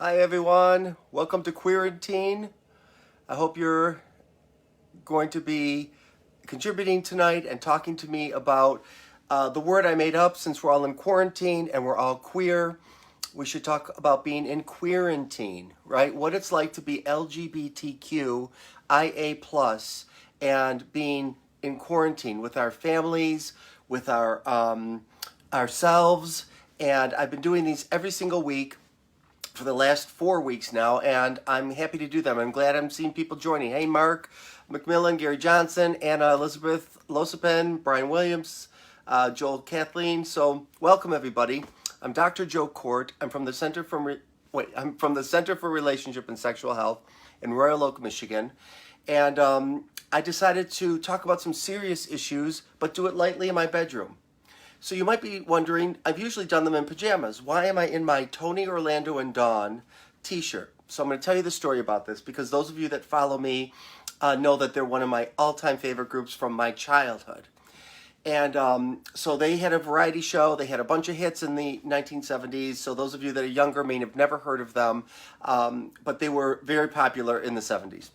Hi everyone, welcome to Queerantine. I hope you're going to be contributing tonight and talking to me about the word I made up. Since we're all in quarantine and we're all queer, we should talk about being in Queerantine, right? What it's like to be LGBTQIA+, and being in quarantine with our families, with our ourselves. And I've been doing these every single week for the last 4 weeks now, and I'm happy to do them. I'm glad I'm seeing people joining. Hey, Mark McMillan, Gary Johnson, Anna Elizabeth Losipin, Brian Williams, Joel Kathleen. So welcome everybody. I'm Dr. Joe Court. I'm from the Center for Relationship and Sexual Health in Royal Oak, Michigan, and I decided to talk about some serious issues, but do it lightly in my bedroom. So you might be wondering, I've usually done them in pajamas. Why am I in my Tony, Orlando, and Dawn t-shirt? So I'm going to tell you the story about this because those of you that follow me know that they're one of my all-time favorite groups from my childhood. And so they had a variety show. They had a bunch of hits in the 1970s. So those of you that are younger may have never heard of them, but they were very popular in the 70s.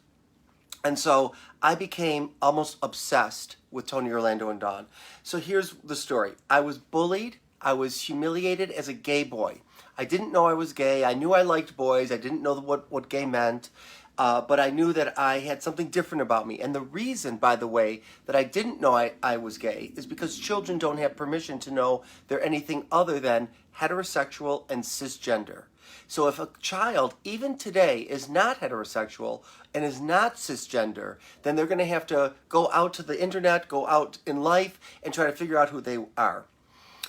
And so I became almost obsessed with Tony, Orlando, and Dawn. So here's the story. I was bullied. I was humiliated as a gay boy. I didn't know I was gay. I knew I liked boys. I didn't know what gay meant. But I knew that I had something different about me. And the reason, by the way, that I didn't know I was gay is because children don't have permission to know they're anything other than heterosexual and cisgender. So if a child, even today, is not heterosexual and is not cisgender, then they're going to have to go out to the internet, go out in life, and try to figure out who they are.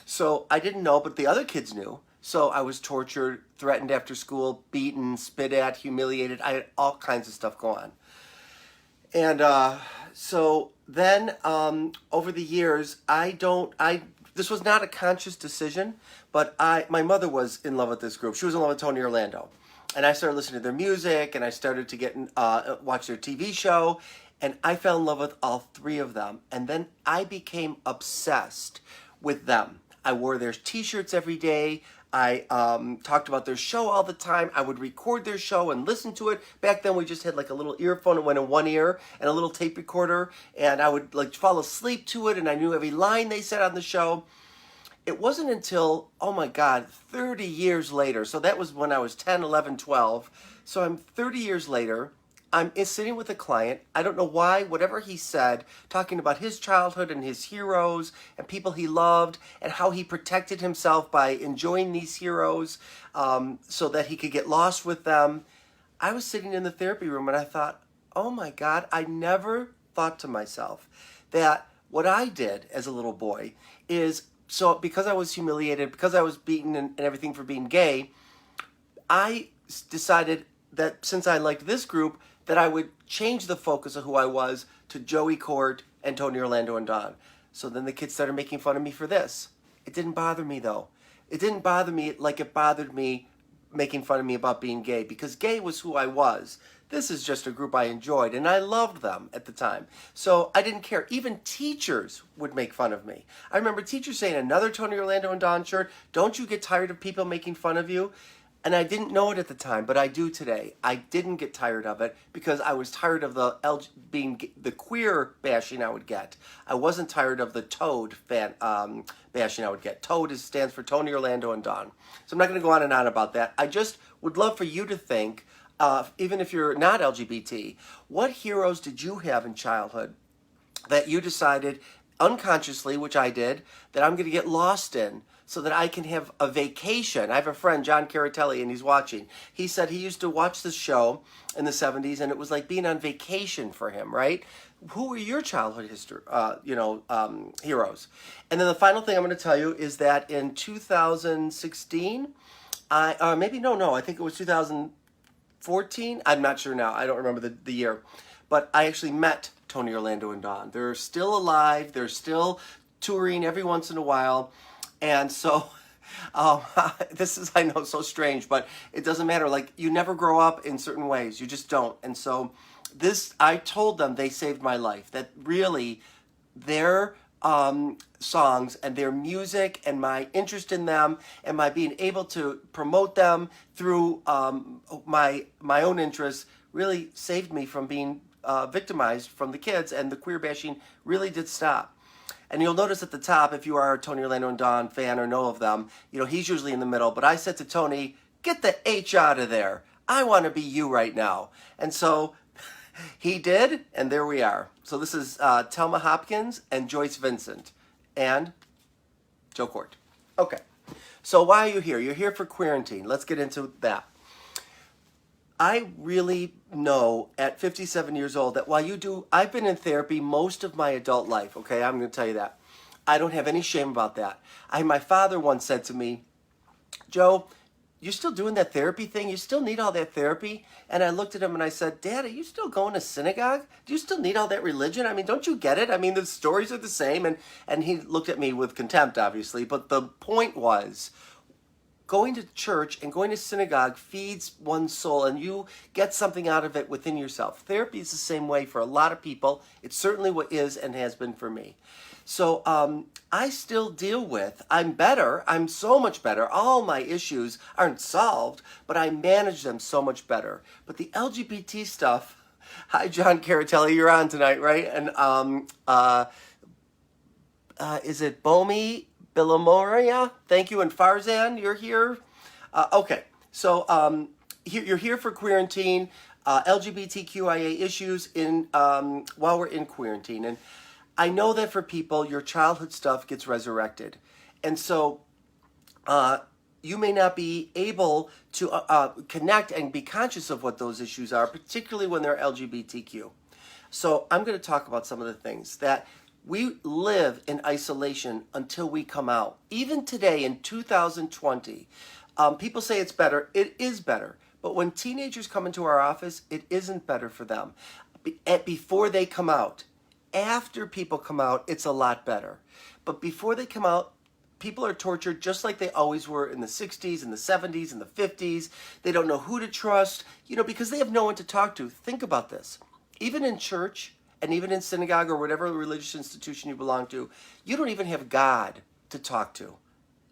So I didn't know, but the other kids knew. So I was tortured, threatened after school, beaten, spit at, humiliated. I had all kinds of stuff go on. And so then over the years, this was not a conscious decision, but my mother was in love with this group. She was in love with Tony Orlando. And I started listening to their music, and I started to watch their TV show, and I fell in love with all three of them. And then I became obsessed with them. I wore their t-shirts every day. I talked about their show all the time. I would record their show and listen to it. Back then we just had like a little earphone that went in one ear and a little tape recorder, and I would like fall asleep to it, and I knew every line they said on the show. It wasn't until, oh my God, 30 years later, so that was when I was 10, 11, 12, so I'm 30 years later, I'm sitting with a client. I don't know why, whatever he said, talking about his childhood and his heroes and people he loved and how he protected himself by enjoying these heroes so that he could get lost with them. I was sitting in the therapy room and I thought, oh my God, I never thought to myself that what I did as a little boy is, so because I was humiliated, because I was beaten and everything for being gay, I decided that since I liked this group, that I would change the focus of who I was to Joey Court and Tony Orlando and Dawn. So then the kids started making fun of me for this. It didn't bother me though. It didn't bother me like it bothered me making fun of me about being gay, because gay was who I was. This is just a group I enjoyed, and I loved them at the time. So I didn't care. Even teachers would make fun of me. I remember teachers saying, another Tony Orlando and Dawn shirt, don't you get tired of people making fun of you? And I didn't know it at the time, but I do today. I didn't get tired of it because I was tired of the queer bashing I would get. I wasn't tired of the Toad bashing I would get. Toad stands for Tony Orlando and Dawn. So I'm not going to go on and on about that. I just would love for you to think, even if you're not LGBT, what heroes did you have in childhood that you decided unconsciously, which I did, that I'm going to get lost in so that I can have a vacation? I have a friend, John Caratelli, and he's watching. He said he used to watch this show in the 70s, and it was like being on vacation for him, right? Who were your childhood heroes? And then the final thing I'm going to tell you is that in 2016, I think it was 2014. I'm not sure now. I don't remember the year. But I actually met Tony Orlando and Dawn. They're still alive. They're still touring every once in a while. And so this is, I know, so strange, but it doesn't matter. Like, you never grow up in certain ways. You just don't. And so I told them they saved my life, that really their songs and their music and my interest in them and my being able to promote them through my own interests really saved me from being victimized from the kids, and the queer bashing really did stop. And you'll notice at the top, if you are a Tony Orlando and Dawn fan or know of them, he's usually in the middle. But I said to Tony, get the H out of there. I want to be you right now. And so he did, and there we are. So this is Telma Hopkins and Joyce Vincent and Joe Court. Okay, so why are you here? You're here for Queerantine. Let's get into that. I really know at 57 years old that I've been in therapy most of my adult life, okay? I'm going to tell you that. I don't have any shame about that. My father once said to me, Joe, you're still doing that therapy thing? You still need all that therapy? And I looked at him and I said, Dad, are you still going to synagogue? Do you still need all that religion? I mean, don't you get it? I mean, the stories are the same. And he looked at me with contempt, obviously. But the point was, going to church and going to synagogue feeds one's soul, and you get something out of it within yourself. Therapy is the same way for a lot of people. It's certainly what is and has been for me. So I still deal with, I'm better, I'm so much better. All my issues aren't solved, but I manage them so much better. But the LGBT stuff, hi John Caratelli, you're on tonight, right? And is it Bomi Billamoria? Thank you. And Farzan, you're here? Okay, so you're here for Queerantine, LGBTQIA issues while we're in Queerantine. And I know that for people, your childhood stuff gets resurrected. And so you may not be able to connect and be conscious of what those issues are, particularly when they're LGBTQ. So I'm going to talk about some of the things that we live in isolation until we come out. Even today in 2020, people say it's better. It is better. But when teenagers come into our office, it isn't better for them. Before they come out, after people come out, it's a lot better. But before they come out, people are tortured just like they always were in the 60s, in the 70s, in the 50s. They don't know who to trust, because they have no one to talk to. Think about this. Even in church and even in synagogue or whatever religious institution you belong to, you don't even have God to talk to.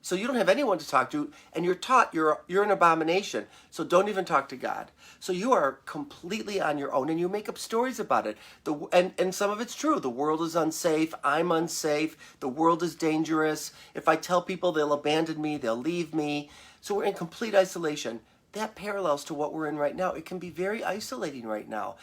So you don't have anyone to talk to, and you're taught you're an abomination. So don't even talk to God. So you are completely on your own, and you make up stories about it. And some of it's true. The world is unsafe. I'm unsafe. The world is dangerous. If I tell people, they'll abandon me. They'll leave me. So we're in complete isolation. That parallels to what we're in right now. It can be very isolating right now.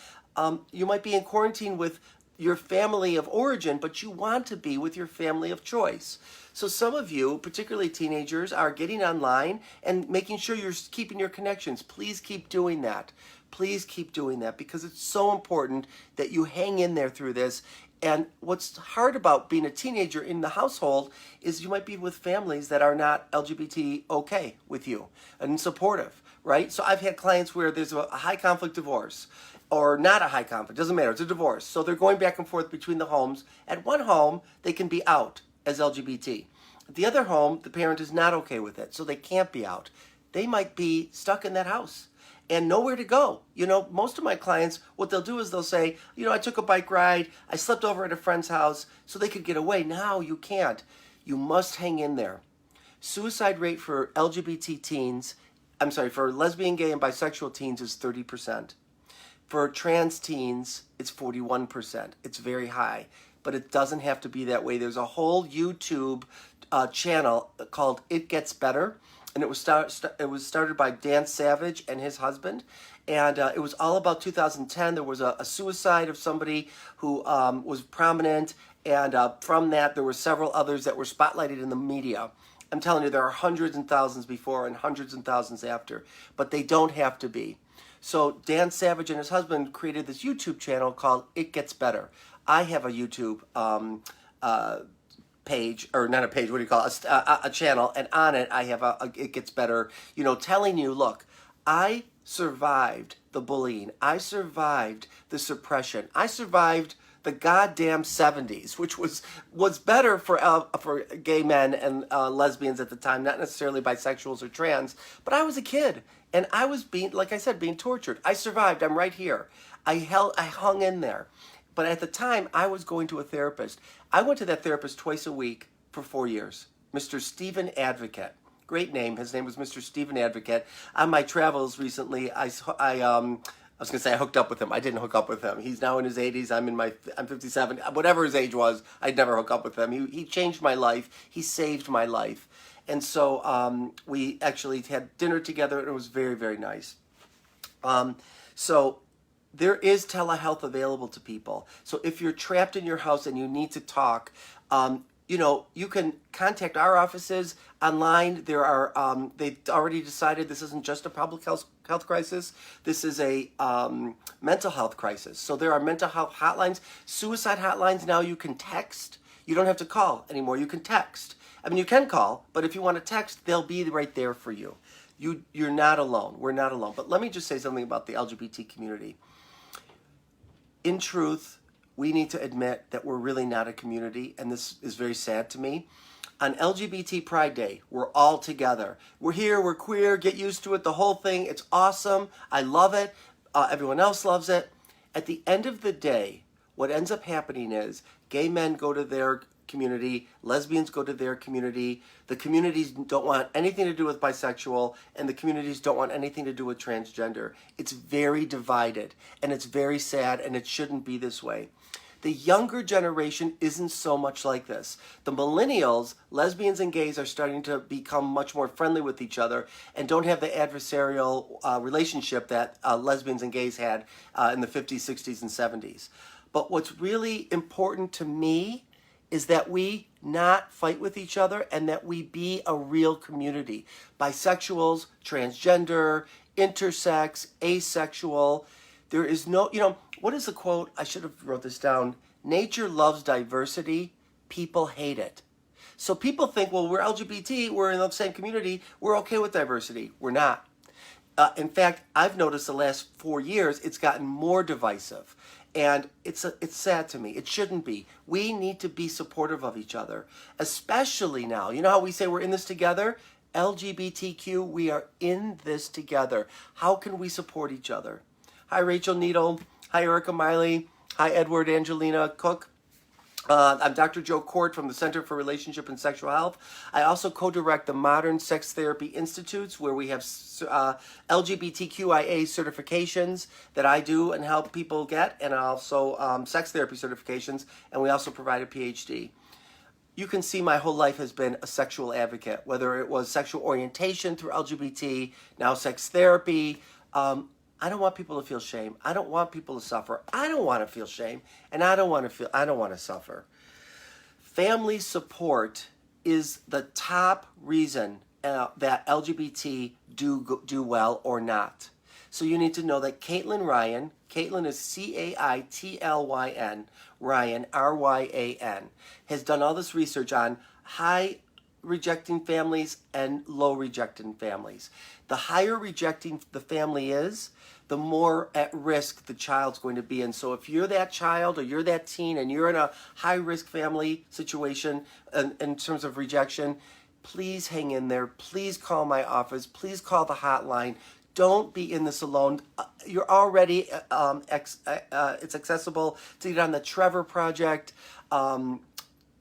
You might be in quarantine with your family of origin, but you want to be with your family of choice. So some of you, particularly teenagers, are getting online and making sure you're keeping your connections. Please keep doing that. Please keep doing that, because it's so important that you hang in there through this. And what's hard about being a teenager in the household is you might be with families that are not LGBT okay with you and supportive, right? So I've had clients where there's a high conflict divorce, or not a high conflict, doesn't matter, it's a divorce. So they're going back and forth between the homes. At one home, they can be out as LGBT. At the other home, the parent is not okay with it, so they can't be out. They might be stuck in that house and nowhere to go. Most of my clients, what they'll do is they'll say, I took a bike ride, I slept over at a friend's house so they could get away. Now you can't. You must hang in there. Suicide rate for LGBT teens, for lesbian, gay, and bisexual teens is 30%. For trans teens, it's 41%. It's very high, but it doesn't have to be that way. There's a whole YouTube channel called It Gets Better, and it was started by Dan Savage and his husband, and it was all about 2010. There was a suicide of somebody who was prominent, and from that, there were several others that were spotlighted in the media. I'm telling you, there are hundreds and thousands before and hundreds and thousands after, but they don't have to be. So Dan Savage and his husband created this YouTube channel called It Gets Better. I have a YouTube page, or not a page, what do you call it, a channel, and on it I have It Gets Better, telling you, look, I survived the bullying. I survived the suppression. I survived the goddamn 70s, which was better for gay men and lesbians at the time, not necessarily bisexuals or trans, but I was a kid. And I was being tortured. I survived. I'm right here. I hung in there. But at the time, I was going to a therapist. I went to that therapist twice a week for 4 years. Mr. Stephen Advocate. Great name. His name was Mr. Stephen Advocate. On my travels recently, I was going to say I hooked up with him. I didn't hook up with him. He's now in his 80s. I'm 57. Whatever his age was, I'd never hook up with him. He changed my life. He saved my life. And so we actually had dinner together, and it was very, very nice. So there is telehealth available to people. So if you're trapped in your house and you need to talk, you can contact our offices online. There are they've already decided this isn't just a public health crisis. This is a mental health crisis. So there are mental health hotlines, suicide hotlines. Now you can text. You don't have to call anymore. You can text. I mean, you can call, but if you want to text, they'll be right there for you. You're not alone. We're not alone. But let me just say something about the LGBT community. In truth, we need to admit that we're really not a community, and this is very sad to me. On LGBT Pride Day, we're all together. We're here, we're queer, get used to it, the whole thing. It's awesome. I love it. Everyone else loves it. At the end of the day, what ends up happening is gay men go to their community, lesbians go to their community, the communities don't want anything to do with bisexual, and the communities don't want anything to do with transgender. It's very divided, and it's very sad, and it shouldn't be this way. The younger generation isn't so much like this. The millennials, lesbians and gays, are starting to become much more friendly with each other and don't have the adversarial relationship that lesbians and gays had in the 50s, 60s, and 70s. But what's really important to me is that we not fight with each other and that we be a real community. Bisexuals, transgender, intersex, asexual. There is no, what is the quote? I should have wrote this down. Nature loves diversity. People hate it. So people think, well, we're LGBT, we're in the same community, we're okay with diversity. We're not. In fact, I've noticed the last 4 years, it's gotten more divisive. And it's sad to me. It shouldn't be. We need to be supportive of each other, especially now. You know how we say we're in this together? LGBTQ, we are in this together. How can we support each other? Hi, Rachel Needle. Hi, Erica Miley. Hi, Edward Angelina Cook. I'm Dr. Joe Court from the Center for Relationship and Sexual Health. I also co-direct the Modern Sex Therapy Institutes, where we have LGBTQIA certifications that I do and help people get, and also sex therapy certifications, and we also provide a PhD. You can see my whole life has been a sexual advocate, whether it was sexual orientation through LGBT, now sex therapy. I don't want people to feel shame. I don't want people to suffer. I don't want to feel shame, and I don't want to suffer. Family support is the top reason that LGBT do well or not. So you need to know that Caitlin Ryan, Caitlin is Caitlyn, Ryan, R-Y-A-N, has done all this research on high rejecting families and low rejecting families. The higher rejecting the family is, the more at risk the child's going to be. And so if you're that child or you're that teen and you're in a high risk family situation in terms of rejection, please hang in there. Please call my office. Please call the hotline. Don't be in this alone. You're already, it's accessible to get on the Trevor Project.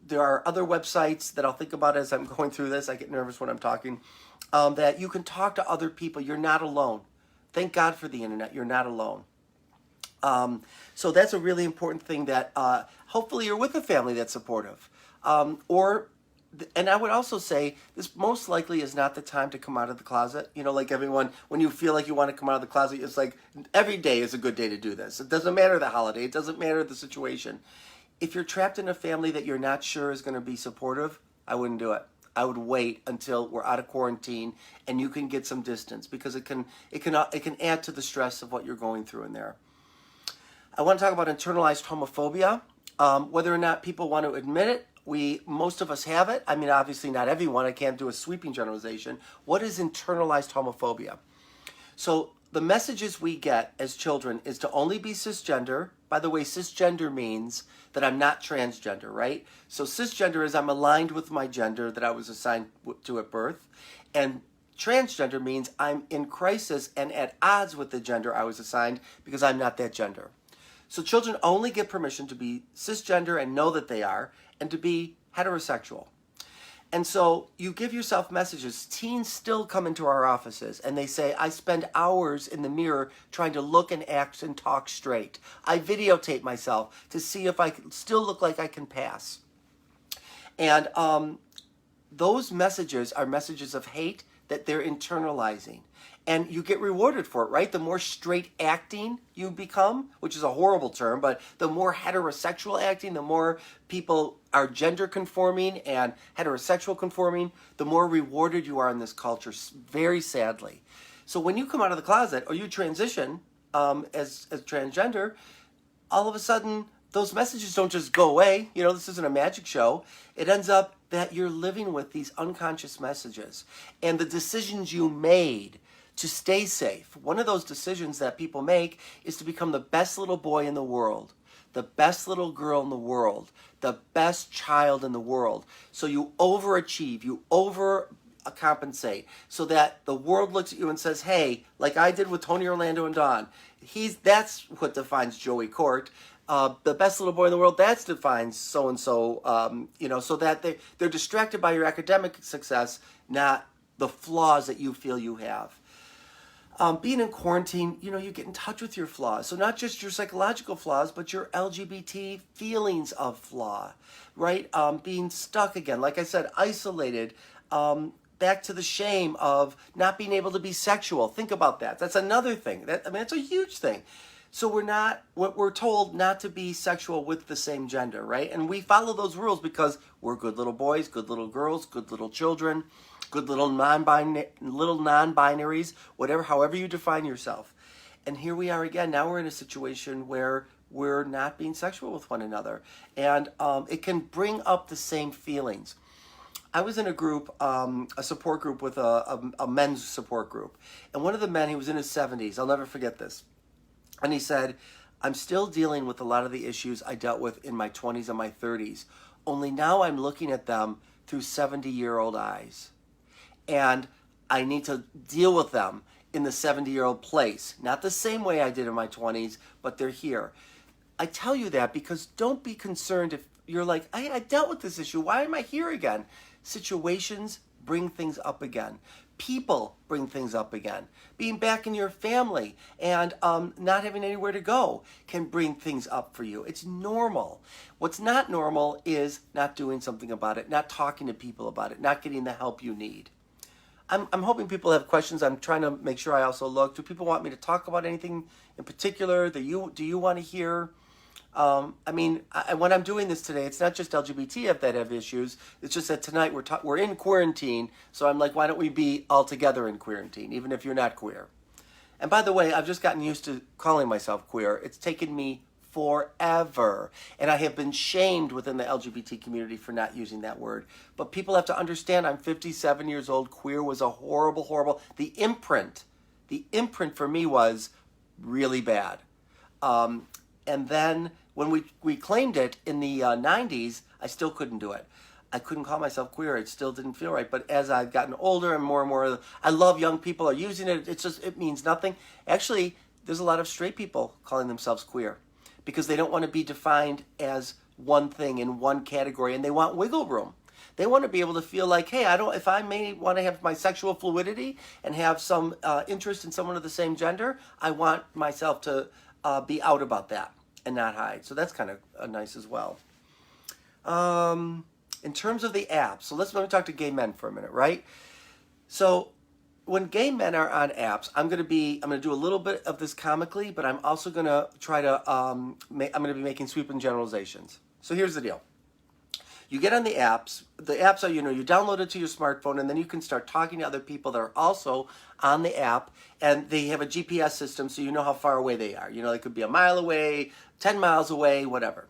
There are other websites that I'll think about as I'm going through this. I get nervous when I'm talking. That you can talk to other people. You're not alone. Thank God for the internet. You're not alone. So that's a really important thing that hopefully you're with a family that's supportive. And I would also say this most likely is not the time to come out of the closet. Like everyone, when you feel like you want to come out of the closet, it's like every day is a good day to do this. It doesn't matter the holiday. It doesn't matter the situation. If you're trapped in a family that you're not sure is going to be supportive, I wouldn't do it. I would wait until we're out of quarantine and you can get some distance, because it can add to the stress of what you're going through in there. I want to talk about internalized homophobia. Whether or not people want to admit it, most of us have it. I mean, obviously not everyone. I can't do a sweeping generalization. What is internalized homophobia? So the messages we get as children is to only be cisgender. By the way, cisgender means that I'm not transgender, right? So cisgender is I'm aligned with my gender that I was assigned to at birth. And transgender means I'm in crisis and at odds with the gender I was assigned because I'm not that gender. So children only get permission to be cisgender and know that they are, and to be heterosexual. And so you give yourself messages. Teens still come into our offices and they say, I spend hours in the mirror trying to look and act and talk straight. I videotape myself to see if I still look like I can pass. And those messages are messages of hate that they're internalizing. And you get rewarded for it, right? The more straight acting you become, which is a horrible term, but the more heterosexual acting, the more people are gender conforming and heterosexual conforming, the more rewarded you are in this culture, very sadly. So when you come out of the closet or you transition as transgender, all of a sudden those messages don't just go away. You know, this isn't a magic show. It ends up that you're living with these unconscious messages. And the decisions you made to stay safe, one of those decisions that people make is to become the best little boy in the world, the best little girl in the world, the best child in the world. So you overachieve, you overcompensate, so that the world looks at you and says, hey, like I did with Tony Orlando and Dawn, that's what defines Joey Court. The best little boy in the world, that defines so-and-so, so that they're distracted by your academic success, not the flaws that you feel you have. Being in quarantine, you get in touch with your flaws. So not just your psychological flaws, but your LGBT feelings of flaw, right? Being stuck again, like I said, isolated, back to the shame of not being able to be sexual. Think about that. That's another thing. That's a huge thing. So we're told not to be sexual with the same gender, right? And we follow those rules because we're good little boys, good little girls, good little children, good little non-binaries, however you define yourself. And here we are again. Now we're in a situation where we're not being sexual with one another. And it can bring up the same feelings. I was in a group, a support group with a men's support group. And one of the men, he was in his 70s. I'll never forget this. And he said, I'm still dealing with a lot of the issues I dealt with in my 20s and my 30s. Only now I'm looking at them through 70-year-old eyes. And I need to deal with them in the 70-year-old place. Not the same way I did in my 20s, but they're here. I tell you that because don't be concerned if you're like, I dealt with this issue. Why am I here again? Situations bring things up again. People bring things up again. Being back in your family and not having anywhere to go can bring things up for you. It's normal. What's not normal is not doing something about it, not talking to people about it, not getting the help you need. I'm hoping people have questions. I'm trying to make sure I also look. Do people want me to talk about anything in particular that do you want to hear? When I'm doing this today, it's not just LGBT that have issues. It's just that tonight we're in quarantine. So I'm like, why don't we be all together in Queerantine, even if you're not queer? And by the way, I've just gotten used to calling myself queer. It's taken me forever. And I have been shamed within the LGBT community for not using that word. But people have to understand I'm 57 years old. Queer was a horrible, the imprint for me was really bad. And then when we claimed it in the 90s, I still couldn't do it. I couldn't call myself queer. It still didn't feel right. But as I've gotten older and more, I love young people are using it. It means nothing. Actually, there's a lot of straight people calling themselves queer because they don't want to be defined as one thing in one category, and they want wiggle room. They want to be able to feel like, hey, if I may want to have my sexual fluidity and have some interest in someone of the same gender, I want myself to be out about that and not hide. So that's kind of nice as well. In terms of the apps, so let me talk to gay men for a minute, right? So when gay men are on apps, I'm going to do a little bit of this comically, but I'm also going to try to, I'm going to be making sweeping generalizations. So here's the deal. You get on the apps. The apps are, you download it to your smartphone, and then you can start talking to other people that are also on the app, and they have a GPS system so you know how far away they are. They could be a mile away, 10 miles away, whatever.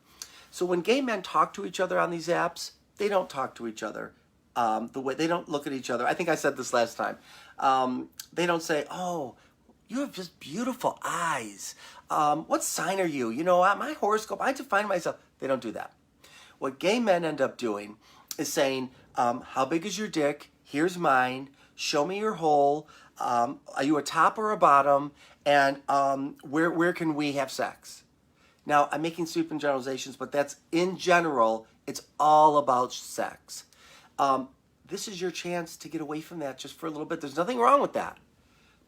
So when gay men talk to each other on these apps, they don't talk to each other the way they don't look at each other. I think I said this last time. They don't say, oh, you have just beautiful eyes. What sign are you? My horoscope, I define myself. They don't do that. What gay men end up doing is saying, how big is your dick? Here's mine. Show me your hole. Are you a top or a bottom? And where can we have sex? Now, I'm making sweeping generalizations, but that's in general, it's all about sex. This is your chance to get away from that just for a little bit. There's nothing wrong with that.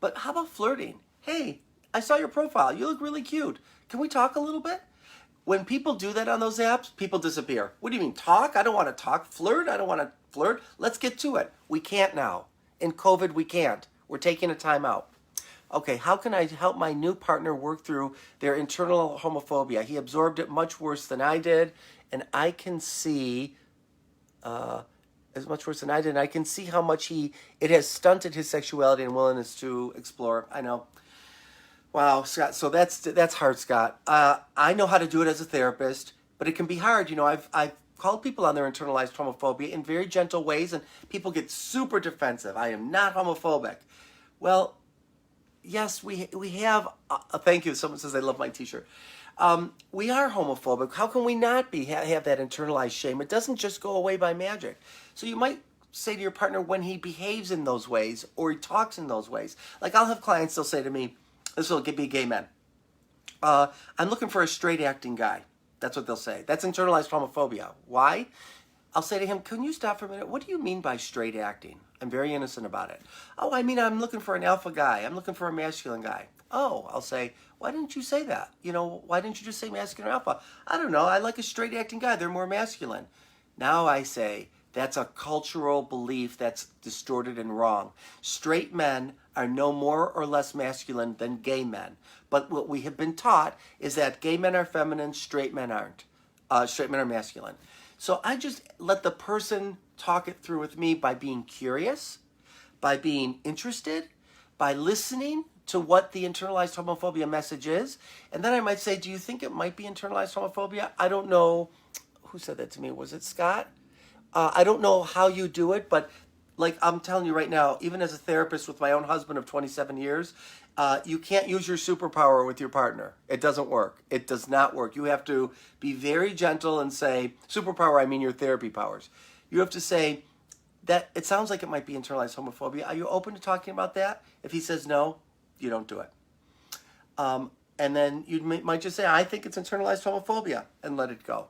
But how about flirting? Hey, I saw your profile. You look really cute. Can we talk a little bit? When people do that on those apps, people disappear. What do you mean, talk? I don't want to talk. Flirt? I don't want to flirt. Let's get to it. We can't now. In COVID, we can't. We're taking a time out. Okay, how can I help my new partner work through their internal homophobia? He absorbed it much worse than I did, and I can see as much worse than I did. And I can see how much it has stunted his sexuality and willingness to explore. I know. Wow, Scott. So that's hard, Scott. I know how to do it as a therapist, but it can be hard. You know, I've called people on their internalized homophobia in very gentle ways, and people get super defensive. I am not homophobic. Well, yes, we have. Thank you. Someone says they love my T-shirt. We are homophobic. How can we not be have that internalized shame? It doesn't just go away by magic. So you might say to your partner when he behaves in those ways or he talks in those ways. Like I'll have clients, they'll say to me, this will be gay men. I'm looking for a straight acting guy. That's what they'll say. That's internalized homophobia. Why? I'll say to him, can you stop for a minute? What do you mean by straight acting? I'm very innocent about it. Oh, I mean, I'm looking for an alpha guy. I'm looking for a masculine guy. Oh, I'll say, why didn't you say that? You know, why didn't you just say masculine or alpha? I don't know. I like a straight acting guy. They're more masculine. Now I say, that's a cultural belief that's distorted and wrong. Straight men are no more or less masculine than gay men. But what we have been taught is that gay men are feminine, straight men aren't. Straight men are masculine. So I just let the person talk it through with me by being curious, by being interested, by listening to what the internalized homophobia message is. And then I might say, do you think it might be internalized homophobia? I don't know. Who said that to me? Was it Scott? I don't know how you do it, but like I'm telling you right now, even as a therapist with my own husband of 27 years, you can't use your superpower with your partner. It doesn't work. It does not work. You have to be very gentle and say, superpower, I mean your therapy powers. You have to say that it sounds like it might be internalized homophobia. Are you open to talking about that? If he says no, you don't do it. And then you might just say, I think it's internalized homophobia, and let it go.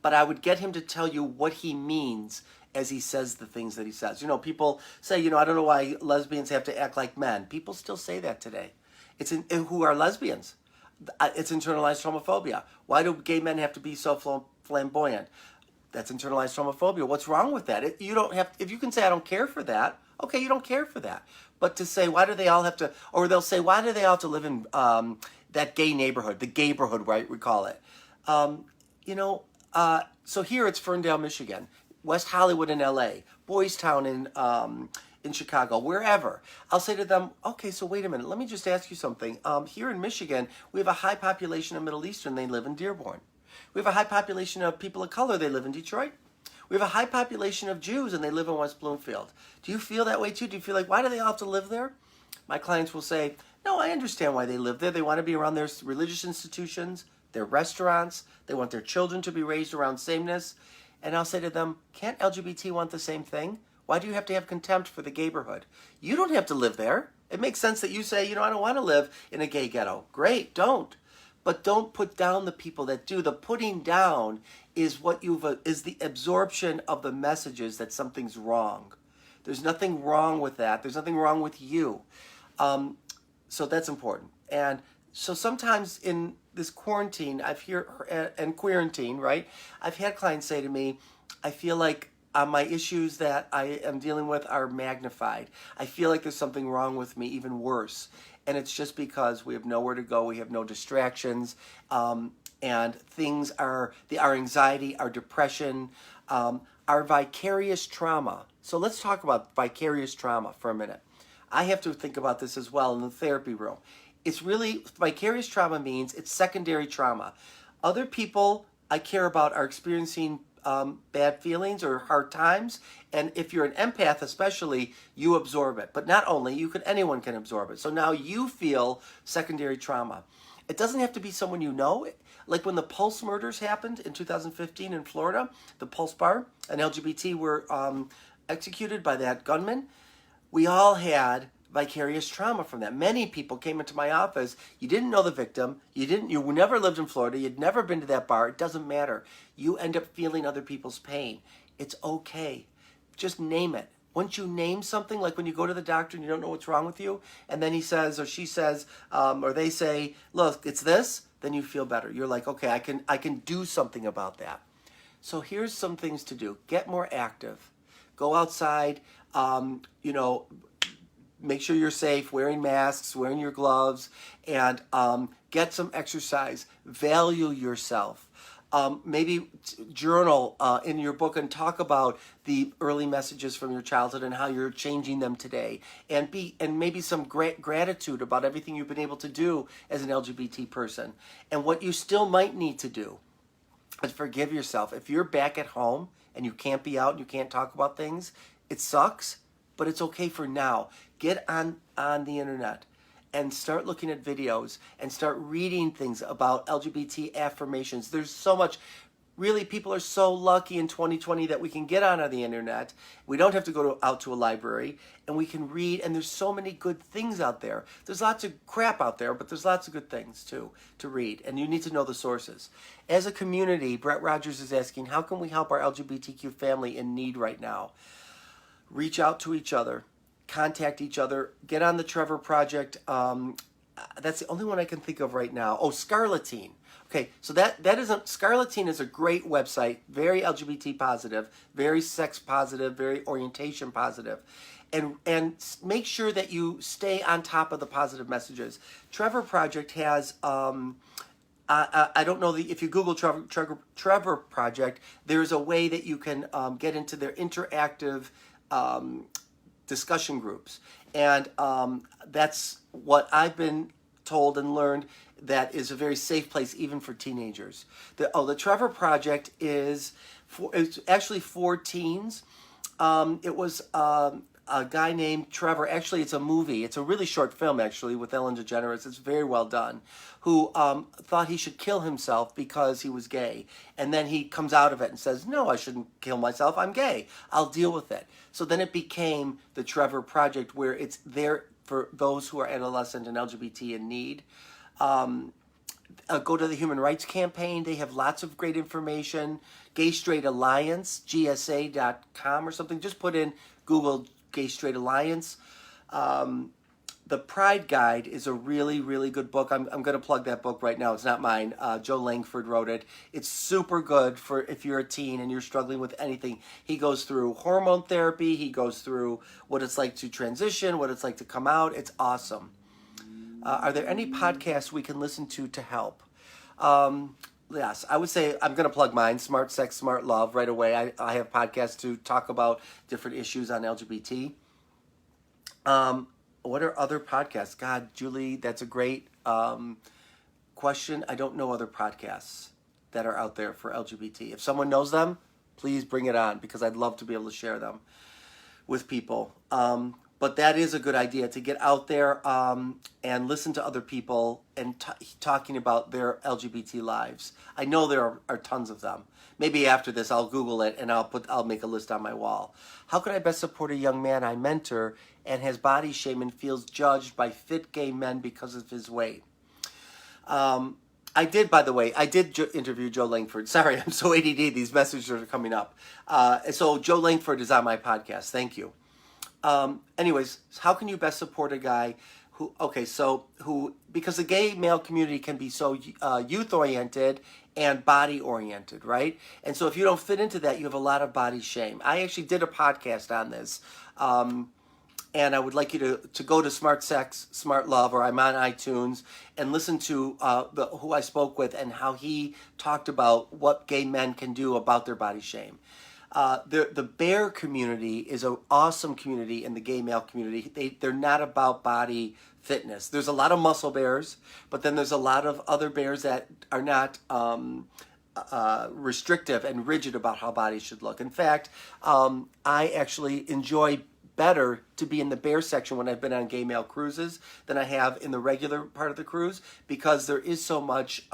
But I would get him to tell you what he means as he says the things that he says. You know, people say, you know, I don't know why lesbians have to act like men. People still say that today. Who are lesbians? It's internalized homophobia. Why do gay men have to be so flamboyant? That's internalized homophobia. What's wrong with that? You don't have. If you can say I don't care for that, okay, you don't care for that. But to say why do they all have to, or they'll say why do they all have to live in that gay neighborhood, the gayborhood, right? We call it. So here it's Ferndale, Michigan, West Hollywood in LA, Boys Town in Chicago, wherever. I'll say to them, okay, so wait a minute, let me just ask you something. Here in Michigan, we have a high population of Middle Eastern, they live in Dearborn. We have a high population of people of color, they live in Detroit. We have a high population of Jews and they live in West Bloomfield. Do you feel that way too? Do you feel like, why do they all have to live there? My clients will say, no, I understand why they live there. They want to be around their religious institutions, their restaurants. They want their children to be raised around sameness. And I'll say to them, can't LGBT want the same thing? Why do you have to have contempt for the gayborhood? You don't have to live there. It makes sense that you say, I don't want to live in a gay ghetto. Great, don't. But don't put down the people that do. The putting down is is the absorption of the messages that something's wrong. There's nothing wrong with that. There's nothing wrong with you. So that's important. And so sometimes in this quarantine, and Queerantine, right? I've had clients say to me, I feel like my issues that I am dealing with are magnified. I feel like there's something wrong with me, even worse. And it's just because we have nowhere to go, we have no distractions, and things our anxiety, our depression, our vicarious trauma. So let's talk about vicarious trauma for a minute. I have to think about this as well in the therapy room. It's really, vicarious trauma means it's secondary trauma. Other people I care about are experiencing bad feelings or hard times, and if you're an empath especially, you absorb it. But not only, anyone can absorb it. So now you feel secondary trauma. It doesn't have to be someone you know. Like when the Pulse murders happened in 2015 in Florida, the Pulse bar, and LGBT were executed by that gunman, we all had vicarious trauma from that. Many people came into my office. You didn't know the victim. You never lived in Florida. You'd never been to that bar. It doesn't matter. You end up feeling other people's pain. It's okay. Just name it. Once you name something, like when you go to the doctor and you don't know what's wrong with you, and then he says or she says or they say, look, it's this, then you feel better. You're like, okay, I can do something about that. So here's some things to do. Get more active. Go outside, make sure you're safe, wearing masks, wearing your gloves, and get some exercise. Value yourself. Maybe journal in your book and talk about the early messages from your childhood and how you're changing them today, and maybe some gratitude about everything you've been able to do as an LGBT person, and what you still might need to do is forgive yourself. If you're back at home and you can't be out and you can't talk about things, it sucks, but it's okay for now. Get on the internet and start looking at videos and start reading things about LGBT affirmations. There's so much. Really, people are so lucky in 2020 that we can get on the internet. We don't have to go out to a library, and we can read, and there's so many good things out there. There's lots of crap out there, but there's lots of good things too to read, and you need to know the sources. As a community, Brett Rogers is asking, how can we help our LGBTQ family in need right now? Reach out to each other. Contact each other. Get on the Trevor Project. That's the only one I can think of right now. Oh, Scarletine. Okay, so that isn't, Scarletine is a great website, very LGBT positive, very sex positive, very orientation positive. And make sure that you stay on top of the positive messages. Trevor Project has, I don't know, if you Google Trevor Project, there's a way that you can get into their interactive discussion groups. And that's what I've been told and learned, that is a very safe place even for teenagers. The Trevor Project it's actually for teens. It was a guy named Trevor. Actually, it's a movie. It's a really short film, actually, with Ellen DeGeneres. It's very well done. Who thought he should kill himself because he was gay. And then he comes out of it and says, no, I shouldn't kill myself. I'm gay. I'll deal with it. So then it became the Trevor Project, where it's there for those who are adolescent and LGBT in need. Go to the Human Rights Campaign. They have lots of great information. Gay Straight Alliance, GSA.com or something. Just put in Google Gay Straight Alliance. The Pride Guide is a really, really good book. I'm going to plug that book right now. It's not mine. Joe Langford wrote it. It's super good for if you're a teen and you're struggling with anything. He goes through hormone therapy. He goes through what it's like to transition, what it's like to come out. It's awesome. Are there any podcasts we can listen to help? Yes, I would say I'm going to plug mine, Smart Sex, Smart Love, right away. I have podcasts to talk about different issues on LGBT. What are other podcasts? God, Julie, that's a great question. I don't know other podcasts that are out there for LGBT. If someone knows them, please bring it on, because I'd love to be able to share them with people. But that is a good idea, to get out there and listen to other people and talking about their LGBT lives. I know there are tons of them. Maybe after this I'll Google it and I'll make a list on my wall. How can I best support a young man I mentor and has body shame and feels judged by fit gay men because of his weight? I did interview Joe Langford. Sorry, I'm so ADD. These messages are coming up. So Joe Langford is on my podcast. Thank you. Anyways, how can you best support a guy who, because the gay male community can be so youth-oriented and body-oriented, right? And so if you don't fit into that, you have a lot of body shame. I actually did a podcast on this, and I would like you to go to Smart Sex, Smart Love, or I'm on iTunes, and listen to who I spoke with and how he talked about what gay men can do about their body shame. The bear community is an awesome community in the gay male community. They're not about body fitness. There's a lot of muscle bears, but then there's a lot of other bears that are not restrictive and rigid about how bodies should look. In fact, I actually enjoy better to be in the bear section when I've been on gay male cruises than I have in the regular part of the cruise, because there is so much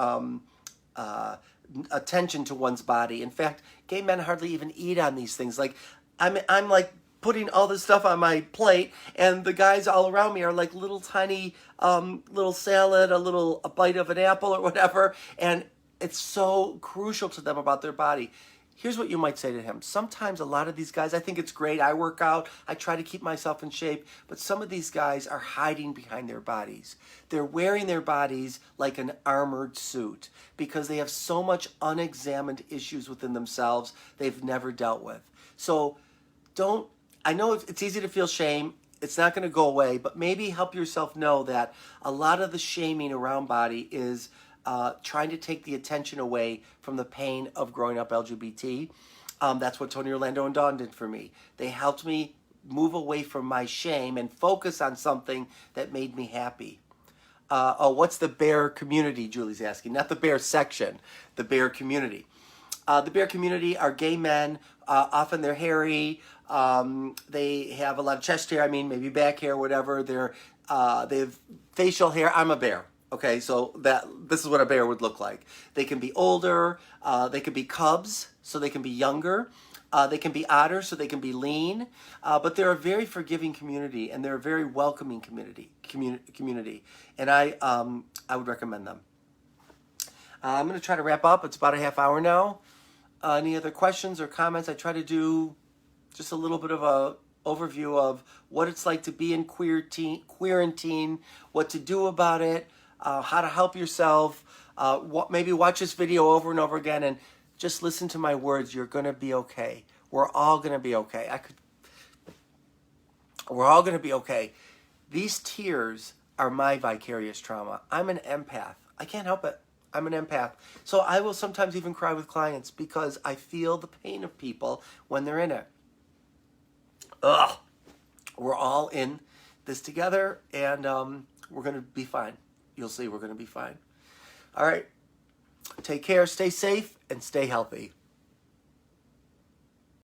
attention to one's body. In fact, gay men hardly even eat on these things. Like I'm like putting all this stuff on my plate, and the guys all around me are like little tiny little salad, a bite of an apple or whatever, and it's so crucial to them about their body. Here's what you might say to him. Sometimes a lot of these guys, I think it's great. I work out. I try to keep myself in shape. But some of these guys are hiding behind their bodies. They're wearing their bodies like an armored suit because they have so much unexamined issues within themselves they've never dealt with. So I know it's easy to feel shame. It's not going to go away. But maybe help yourself know that a lot of the shaming around body is trying to take the attention away from the pain of growing up LGBT. That's what Tony Orlando and Dawn did for me. They helped me move away from my shame and focus on something that made me happy. What's the bear community, Julie's asking? Not the bear section, the bear community. The bear community are gay men. Often they're hairy. They have a lot of chest hair, maybe back hair, whatever. They have facial hair. I'm a bear. Okay, so this is what a bear would look like. They can be older, they can be cubs, so they can be younger. They can be otters, so they can be lean. But they're a very forgiving community, and they're a very welcoming community. And I would recommend them. I'm going to try to wrap up. It's about a half hour now. Any other questions or comments? I try to do just a little bit of a overview of what it's like to be in Queerantine, what to do about it, how to help yourself. Maybe watch this video over and over again and just listen to my words. You're going to be okay. We're all going to be okay. We're all going to be okay. These tears are my vicarious trauma. I'm an empath. I can't help it. I'm an empath. So I will sometimes even cry with clients because I feel the pain of people when they're in it. Ugh. We're all in this together, and we're going to be fine. You'll see we're going to be fine. All right. Take care, stay safe, and stay healthy.